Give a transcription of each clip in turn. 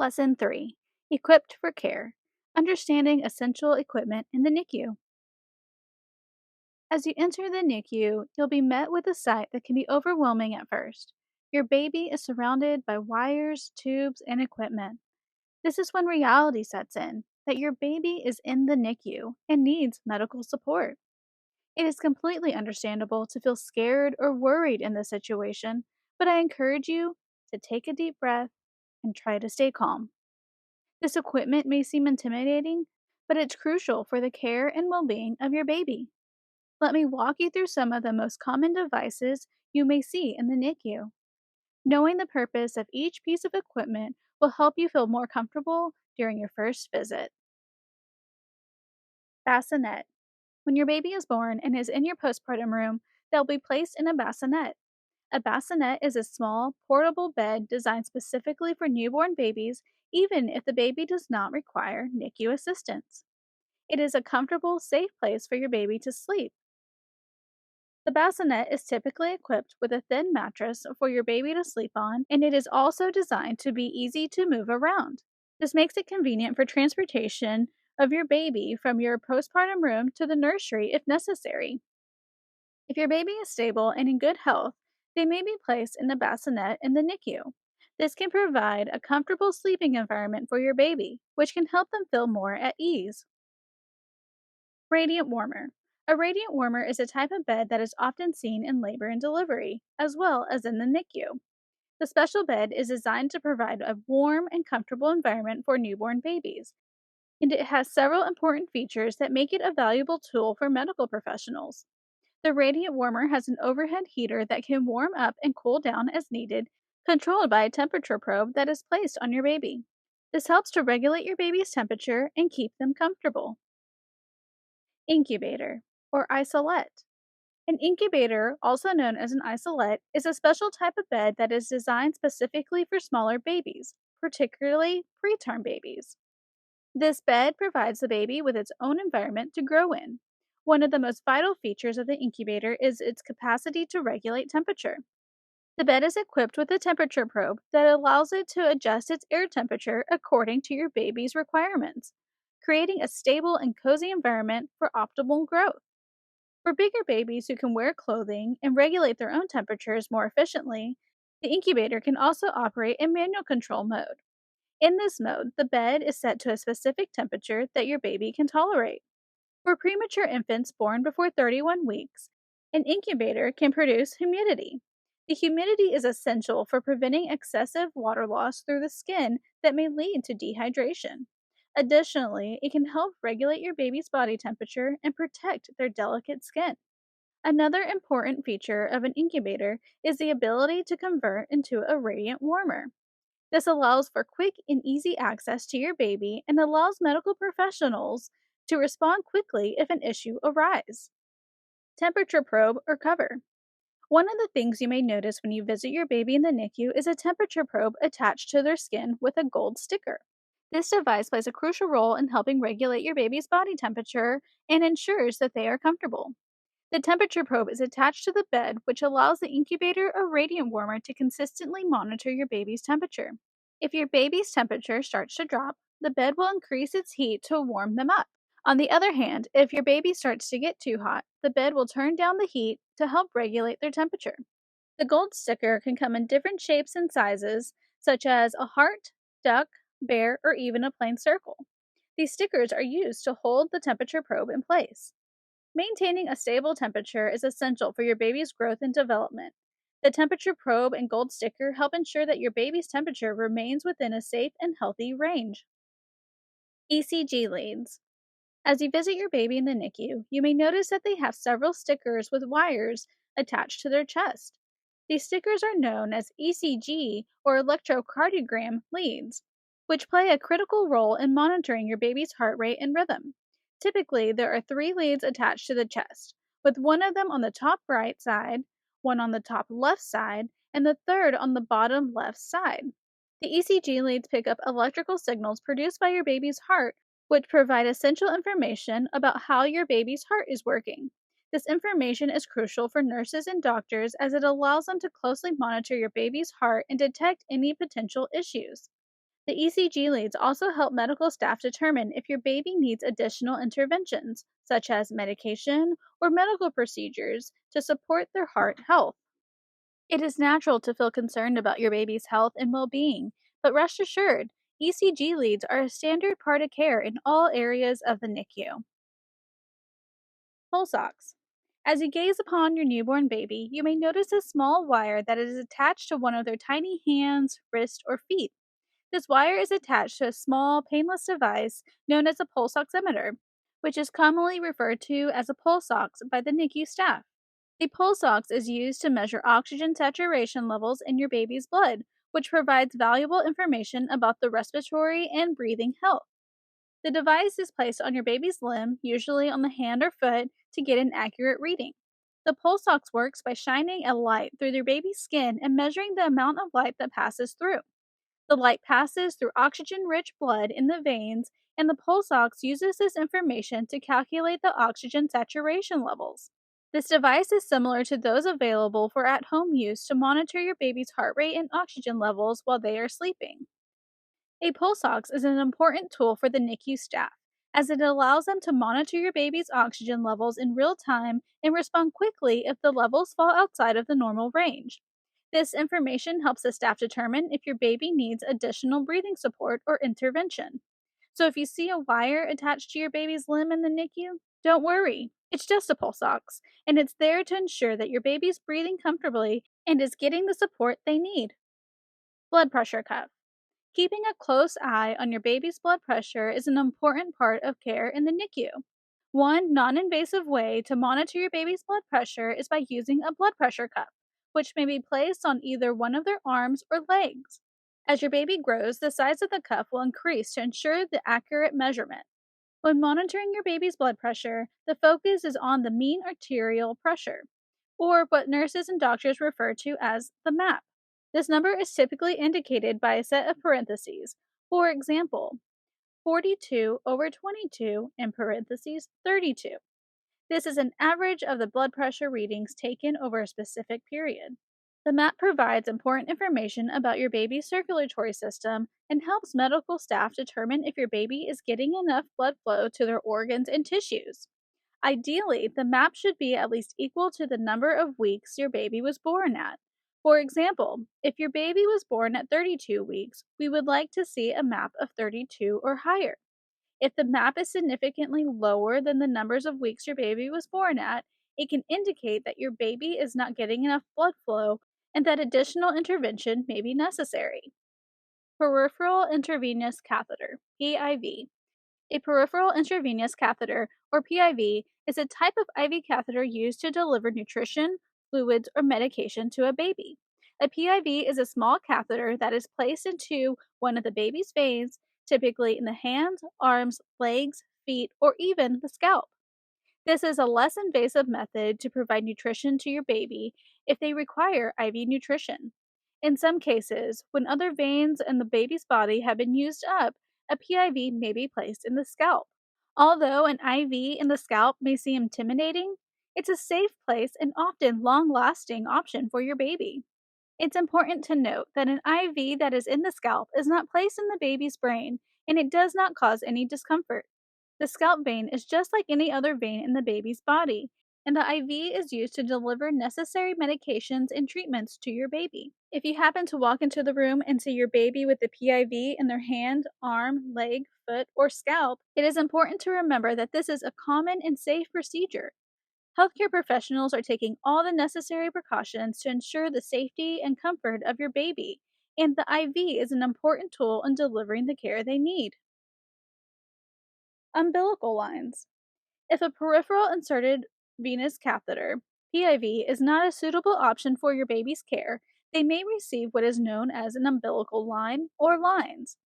Lesson 3, Equipped for Care, Understanding Essential Equipment in the NICU. As you enter the NICU, you'll be met with a sight that can be overwhelming at first. Your baby is surrounded by wires, tubes, and equipment. This is when reality sets in that your baby is in the NICU and needs medical support. It is completely understandable to feel scared or worried in this situation, but I encourage you to take a deep breath and try to stay calm. This equipment may seem intimidating, but it's crucial for the care and well being of your baby. Let me walk you through some of the most common devices you may see in the NICU. Knowing the purpose of each piece of equipment will help you feel more comfortable during your first visit. Bassinet. When your baby is born and is in your postpartum room, they'll be placed in a bassinet. A bassinet is a small, portable bed designed specifically for newborn babies, even if the baby does not require NICU assistance. It is a comfortable, safe place for your baby to sleep. The bassinet is typically equipped with a thin mattress for your baby to sleep on, and it is also designed to be easy to move around. This makes it convenient for transportation of your baby from your postpartum room to the nursery if necessary. If your baby is stable and in good health, they may be placed in a bassinet in the NICU. This can provide a comfortable sleeping environment for your baby, which can help them feel more at ease. Radiant warmer. A radiant warmer is a type of bed that is often seen in labor and delivery, as well as in the NICU. The special bed is designed to provide a warm and comfortable environment for newborn babies, and it has several important features that make it a valuable tool for medical professionals. The radiant warmer has an overhead heater that can warm up and cool down as needed, controlled by a temperature probe that is placed on your baby. This helps to regulate your baby's temperature and keep them comfortable. Incubator, or isolette. An incubator, also known as an isolette, is a special type of bed that is designed specifically for smaller babies, particularly preterm babies. This bed provides the baby with its own environment to grow in. One of the most vital features of the incubator is its capacity to regulate temperature. The bed is equipped with a temperature probe that allows it to adjust its air temperature according to your baby's requirements, creating a stable and cozy environment for optimal growth. For bigger babies who can wear clothing and regulate their own temperatures more efficiently, the incubator can also operate in manual control mode. In this mode, the bed is set to a specific temperature that your baby can tolerate. For premature infants born before 31 weeks, an incubator can produce humidity. The humidity is essential for preventing excessive water loss through the skin that may lead to dehydration. Additionally, it can help regulate your baby's body temperature and protect their delicate skin. Another important feature of an incubator is the ability to convert into a radiant warmer. This allows for quick and easy access to your baby and allows medical professionals to respond quickly if an issue arises. Temperature probe or cover. One of the things you may notice when you visit your baby in the NICU is a temperature probe attached to their skin with a gold sticker. This device plays a crucial role in helping regulate your baby's body temperature and ensures that they are comfortable. The temperature probe is attached to the bed, which allows the incubator or radiant warmer to consistently monitor your baby's temperature. If your baby's temperature starts to drop, the bed will increase its heat to warm them up. On the other hand, if your baby starts to get too hot, the bed will turn down the heat to help regulate their temperature. The gold sticker can come in different shapes and sizes, such as a heart, duck, bear, or even a plain circle. These stickers are used to hold the temperature probe in place. Maintaining a stable temperature is essential for your baby's growth and development. The temperature probe and gold sticker help ensure that your baby's temperature remains within a safe and healthy range. ECG leads. As you visit your baby in the NICU, you may notice that they have several stickers with wires attached to their chest. These stickers are known as ECG or electrocardiogram leads, which play a critical role in monitoring your baby's heart rate and rhythm. Typically, there are 3 leads attached to the chest, with one of them on the top right side, one on the top left side, and the third on the bottom left side. The ECG leads pick up electrical signals produced by your baby's heart, which provide essential information about how your baby's heart is working. This information is crucial for nurses and doctors as it allows them to closely monitor your baby's heart and detect any potential issues. The ECG leads also help medical staff determine if your baby needs additional interventions, such as medication or medical procedures, to support their heart health. It is natural to feel concerned about your baby's health and well being, but rest assured, ECG leads are a standard part of care in all areas of the NICU. Pulse ox. As you gaze upon your newborn baby, you may notice a small wire that is attached to one of their tiny hands, wrist, or feet. This wire is attached to a small, painless device known as a pulse oximeter, which is commonly referred to as a pulse ox by the NICU staff. A pulse ox is used to measure oxygen saturation levels in your baby's blood, which provides valuable information about the respiratory and breathing health. The device is placed on your baby's limb, usually on the hand or foot, to get an accurate reading. The pulse ox works by shining a light through your baby's skin and measuring the amount of light that passes through. The light passes through oxygen rich blood in the veins, and the pulse ox uses this information to calculate the oxygen saturation levels. This device is similar to those available for at home use to monitor your baby's heart rate and oxygen levels while they are sleeping. A pulse ox is an important tool for the NICU staff, as it allows them to monitor your baby's oxygen levels in real time and respond quickly if the levels fall outside of the normal range. This information helps the staff determine if your baby needs additional breathing support or intervention. So if you see a wire attached to your baby's limb in the NICU, don't worry. It's just a pulse ox, and it's there to ensure that your baby's breathing comfortably and is getting the support they need. Blood pressure cuff. Keeping a close eye on your baby's blood pressure is an important part of care in the NICU. One non invasive way to monitor your baby's blood pressure is by using a blood pressure cuff, which may be placed on either one of their arms or legs. As your baby grows, the size of the cuff will increase to ensure the accurate measurement. When monitoring your baby's blood pressure, the focus is on the mean arterial pressure, or what nurses and doctors refer to as the MAP. This number is typically indicated by a set of parentheses. For example, 42 over 22 in parentheses 32. This is an average of the blood pressure readings taken over a specific period. The map provides important information about your baby's circulatory system and helps medical staff determine if your baby is getting enough blood flow to their organs and tissues. Ideally, the map should be at least equal to the number of weeks your baby was born at. For example, if your baby was born at 32 weeks, we would like to see a map of 32 or higher. If the map is significantly lower than the numbers of weeks your baby was born at, it can indicate that your baby is not getting enough blood flow and that additional intervention may be necessary. Peripheral intravenous catheter, PIV. A peripheral intravenous catheter, or PIV, is a type of IV catheter used to deliver nutrition, fluids, or medication to a baby. A PIV is a small catheter that is placed into one of the baby's veins, typically in the hands, arms, legs, feet, or even the scalp. This is a less invasive method to provide nutrition to your baby if they require IV nutrition. In some cases, when other veins in the baby's body have been used up, a PIV may be placed in the scalp. Although an IV in the scalp may seem intimidating, it's a safe place and often long lasting option for your baby. It's important to note that an IV that is in the scalp is not placed in the baby's brain and it does not cause any discomfort. The scalp vein is just like any other vein in the baby's body, and the IV is used to deliver necessary medications and treatments to your baby. If you happen to walk into the room and see your baby with the PIV in their hand, arm, leg, foot, or scalp, it is important to remember that this is a common and safe procedure. Healthcare professionals are taking all the necessary precautions to ensure the safety and comfort of your baby, and the IV is an important tool in delivering the care they need. Umbilical lines. If a peripheral inserted venous catheter, PIV, is not a suitable option for your baby's care, they may receive what is known as an umbilical line or lines.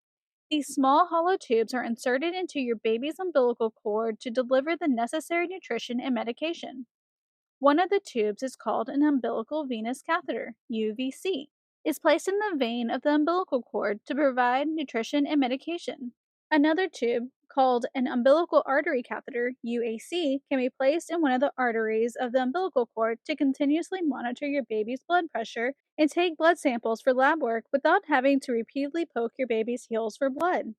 These small hollow tubes are inserted into your baby's umbilical cord to deliver the necessary nutrition and medication. One of the tubes is called an umbilical venous catheter, UVC. Is placed in the vein of the umbilical cord to provide nutrition and medication. Another tube, called an umbilical artery catheter, UAC, can be placed in one of the arteries of the umbilical cord to continuously monitor your baby's blood pressure and take blood samples for lab work without having to repeatedly poke your baby's heels for blood.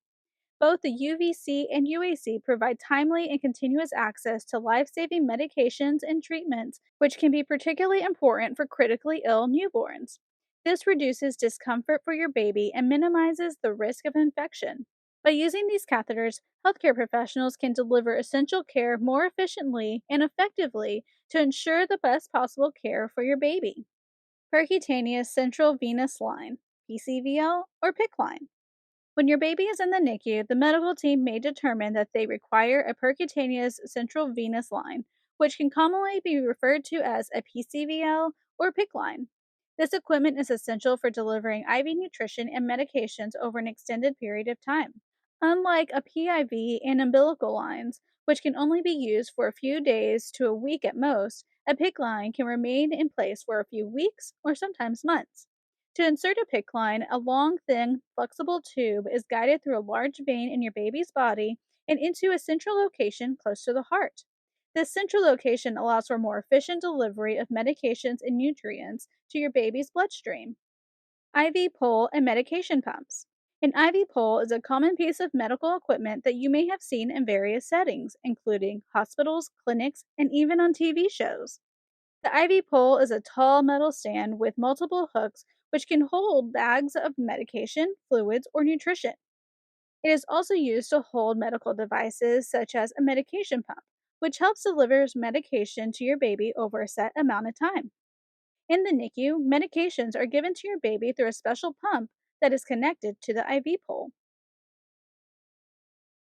Both the UVC and UAC provide timely and continuous access to life saving medications and treatments, which can be particularly important for critically ill newborns. This reduces discomfort for your baby and minimizes the risk of infection. By using these catheters, healthcare professionals can deliver essential care more efficiently and effectively to ensure the best possible care for your baby. Percutaneous central venous line, PCVL, or PICC line. When your baby is in the NICU, the medical team may determine that they require a percutaneous central venous line, which can commonly be referred to as a PCVL or PICC line. This equipment is essential for delivering IV nutrition and medications over an extended period of time. Unlike a PIV and umbilical lines, which can only be used for a few days to a week at most, a PICC line can remain in place for a few weeks or sometimes months. To insert a PICC line, a long, thin, flexible tube is guided through a large vein in your baby's body and into a central location close to the heart. This central location allows for more efficient delivery of medications and nutrients to your baby's bloodstream. IV pole and medication pumps. An IV pole is a common piece of medical equipment that you may have seen in various settings, including hospitals, clinics, and even on TV shows. The IV pole is a tall metal stand with multiple hooks which can hold bags of medication, fluids, or nutrition. It is also used to hold medical devices such as a medication pump, which helps deliver medication to your baby over a set amount of time. In the NICU, medications are given to your baby through a special pump that is connected to the IV pole.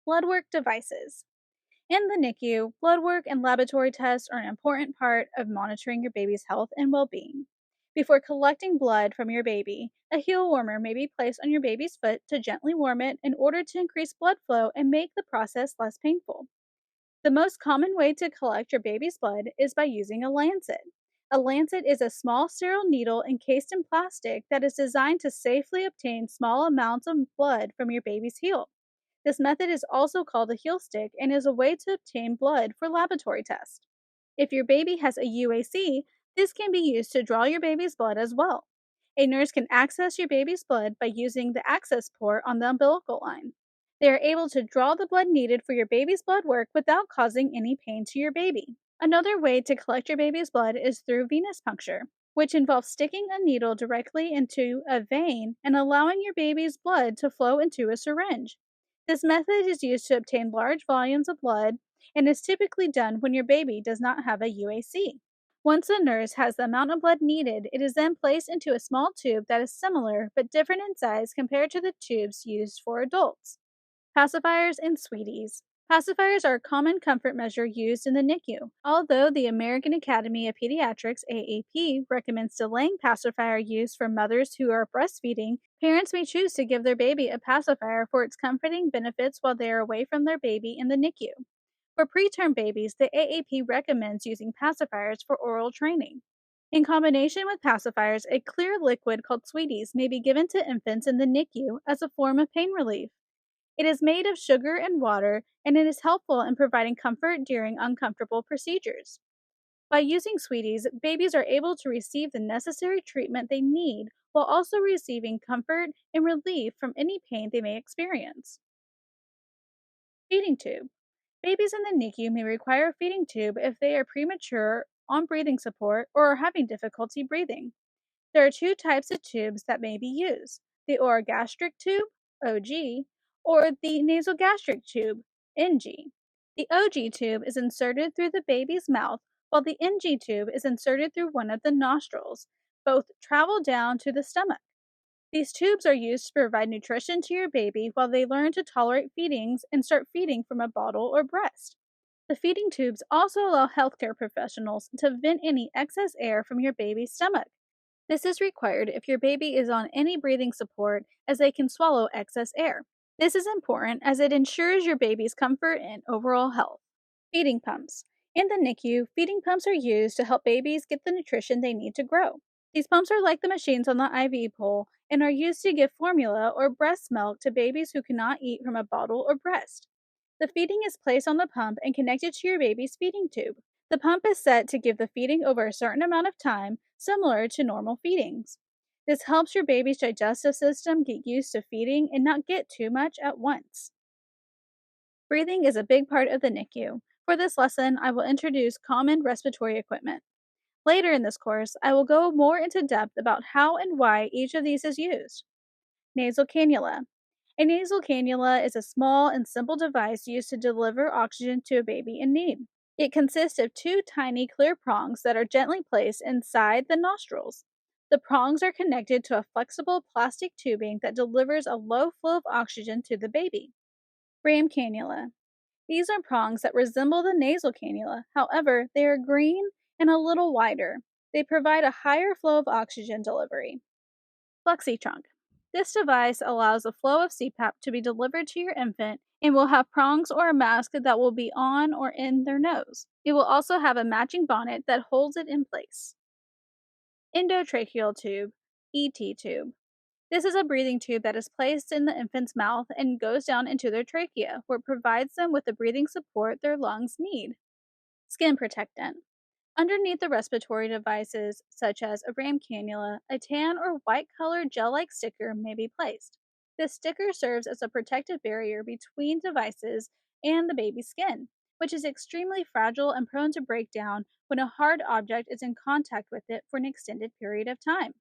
Blood work devices. In the NICU, blood work and laboratory tests are an important part of monitoring your baby's health and well being. Before collecting blood from your baby, a heel warmer may be placed on your baby's foot to gently warm it in order to increase blood flow and make the process less painful. The most common way to collect your baby's blood is by using a lancet. A lancet is a small sterile needle encased in plastic that is designed to safely obtain small amounts of blood from your baby's heel. This method is also called a heel stick and is a way to obtain blood for laboratory tests. If your baby has a UAC, this can be used to draw your baby's blood as well. A nurse can access your baby's blood by using the access port on the umbilical line. They are able to draw the blood needed for your baby's blood work without causing any pain to your baby. Another way to collect your baby's blood is through venous puncture, which involves sticking a needle directly into a vein and allowing your baby's blood to flow into a syringe. This method is used to obtain large volumes of blood and is typically done when your baby does not have a UAC. Once a nurse has the amount of blood needed, it is then placed into a small tube that is similar but different in size compared to the tubes used for adults. Pacifiers and sweeties. Pacifiers are a common comfort measure used in the NICU. Although the American Academy of Pediatrics AAP recommends delaying pacifier use for mothers who are breastfeeding, parents may choose to give their baby a pacifier for its comforting benefits while they are away from their baby in the NICU. For preterm babies, the AAP recommends using pacifiers for oral training. In combination with pacifiers, a clear liquid called sweeties may be given to infants in the NICU as a form of pain relief. It is made of sugar and water, and it is helpful in providing comfort during uncomfortable procedures. By using sweeties, babies are able to receive the necessary treatment they need while also receiving comfort and relief from any pain they may experience. Feeding tube. Babies in the NICU may require a feeding tube if they are premature, on breathing support, or are having difficulty breathing. There are two types of tubes that may be used: the orogastric tube, OG, or the nasogastric tube, NG. The OG tube is inserted through the baby's mouth, while the NG tube is inserted through one of the nostrils. Both travel down to the stomach. These tubes are used to provide nutrition to your baby while they learn to tolerate feedings and start feeding from a bottle or breast. The feeding tubes also allow healthcare professionals to vent any excess air from your baby's stomach. This is required if your baby is on any breathing support, as they can swallow excess air. This is important as it ensures your baby's comfort and overall health. Feeding pumps. In the NICU, feeding pumps are used to help babies get the nutrition they need to grow. These pumps are like the machines on the IV pole and are used to give formula or breast milk to babies who cannot eat from a bottle or breast. The feeding is placed on the pump and connected to your baby's feeding tube. The pump is set to give the feeding over a certain amount of time, similar to normal feedings. This helps your baby's digestive system get used to feeding and not get too much at once. Breathing is a big part of the NICU. For this lesson, I will introduce common respiratory equipment. Later in this course, I will go more into depth about how and why each of these is used. Nasal cannula. A nasal cannula is a small and simple device used to deliver oxygen to a baby in need. It consists of two tiny clear prongs that are gently placed inside the nostrils. The prongs are connected to a flexible plastic tubing that delivers a low flow of oxygen to the baby. Ram cannula. These are prongs that resemble the nasal cannula, however, they are green and a little wider. They provide a higher flow of oxygen delivery. Flexi trunk. This device allows the flow of CPAP to be delivered to your infant and will have prongs or a mask that will be on or in their nose. It will also have a matching bonnet that holds it in place. Endotracheal tube, ET tube. This is a breathing tube that is placed in the infant's mouth and goes down into their trachea, where it provides them with the breathing support their lungs need. Skin protectant. Underneath the respiratory devices, such as a ram cannula, a tan or white colored gel like sticker may be placed. This sticker serves as a protective barrier between devices and the baby's skin, which is extremely fragile and prone to break down when a hard object is in contact with it for an extended period of time.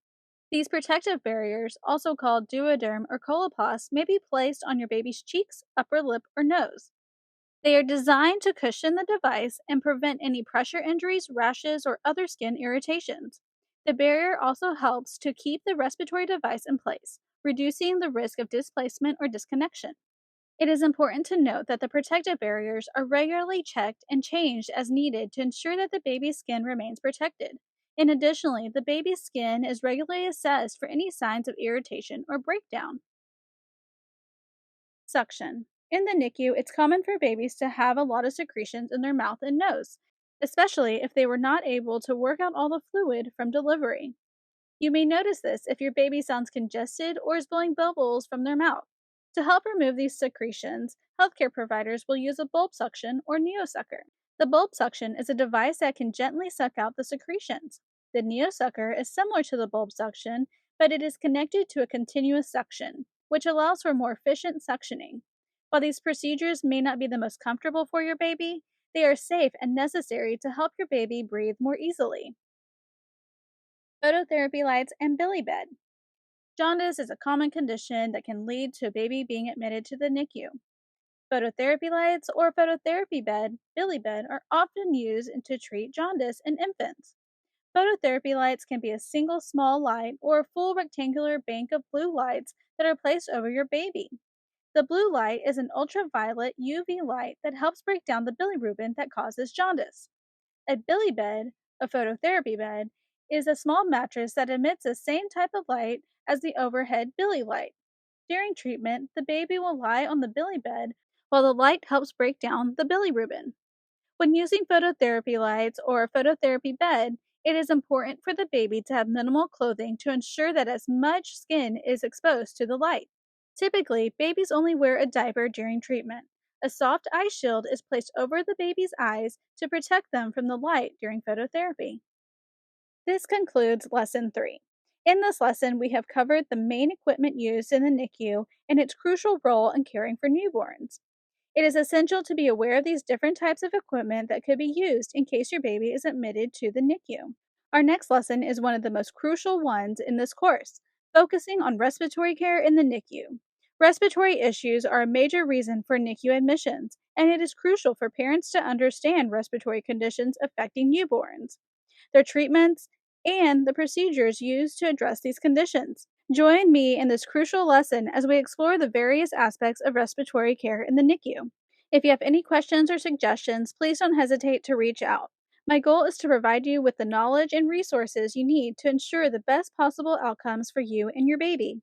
These protective barriers, also called duoderm or coloplast, may be placed on your baby's cheeks, upper lip, or nose. They are designed to cushion the device and prevent any pressure injuries, rashes, or other skin irritations. The barrier also helps to keep the respiratory device in place, reducing the risk of displacement or disconnection. It is important to note that the protective barriers are regularly checked and changed as needed to ensure that the baby's skin remains protected. And additionally, the baby's skin is regularly assessed for any signs of irritation or breakdown. Suction. In the NICU, it's common for babies to have a lot of secretions in their mouth and nose, especially if they were not able to work out all the fluid from delivery. You may notice this if your baby sounds congested or is blowing bubbles from their mouth. To help remove these secretions, healthcare providers will use a bulb suction or neosucker. The bulb suction is a device that can gently suck out the secretions. The neosucker is similar to the bulb suction, but it is connected to a continuous suction, which allows for more efficient suctioning. While these procedures may not be the most comfortable for your baby, they are safe and necessary to help your baby breathe more easily. Phototherapy lights and billy bed. Jaundice is a common condition that can lead to a baby being admitted to the NICU. Phototherapy lights or phototherapy bed, billy bed, are often used to treat jaundice in infants. Phototherapy lights can be a single small light or a full rectangular bank of blue lights that are placed over your baby. The blue light is an ultraviolet UV light that helps break down the bilirubin that causes jaundice. A billy bed, a phototherapy bed, is a small mattress that emits the same type of light as the overhead billy light. During treatment, the baby will lie on the billy bed while the light helps break down the bilirubin. When using phototherapy lights or a phototherapy bed, it is important for the baby to have minimal clothing to ensure that as much skin is exposed to the light. Typically, babies only wear a diaper during treatment. A soft eye shield is placed over the baby's eyes to protect them from the light during phototherapy. This concludes Lesson 3. In this lesson, we have covered the main equipment used in the NICU and its crucial role in caring for newborns. It is essential to be aware of these different types of equipment that could be used in case your baby is admitted to the NICU. Our next lesson is one of the most crucial ones in this course, focusing on respiratory care in the NICU. Respiratory issues are a major reason for NICU admissions, and it is crucial for parents to understand respiratory conditions affecting newborns, their treatments, and the procedures used to address these conditions. Join me in this crucial lesson as we explore the various aspects of respiratory care in the NICU. If you have any questions or suggestions, please don't hesitate to reach out. My goal is to provide you with the knowledge and resources you need to ensure the best possible outcomes for you and your baby.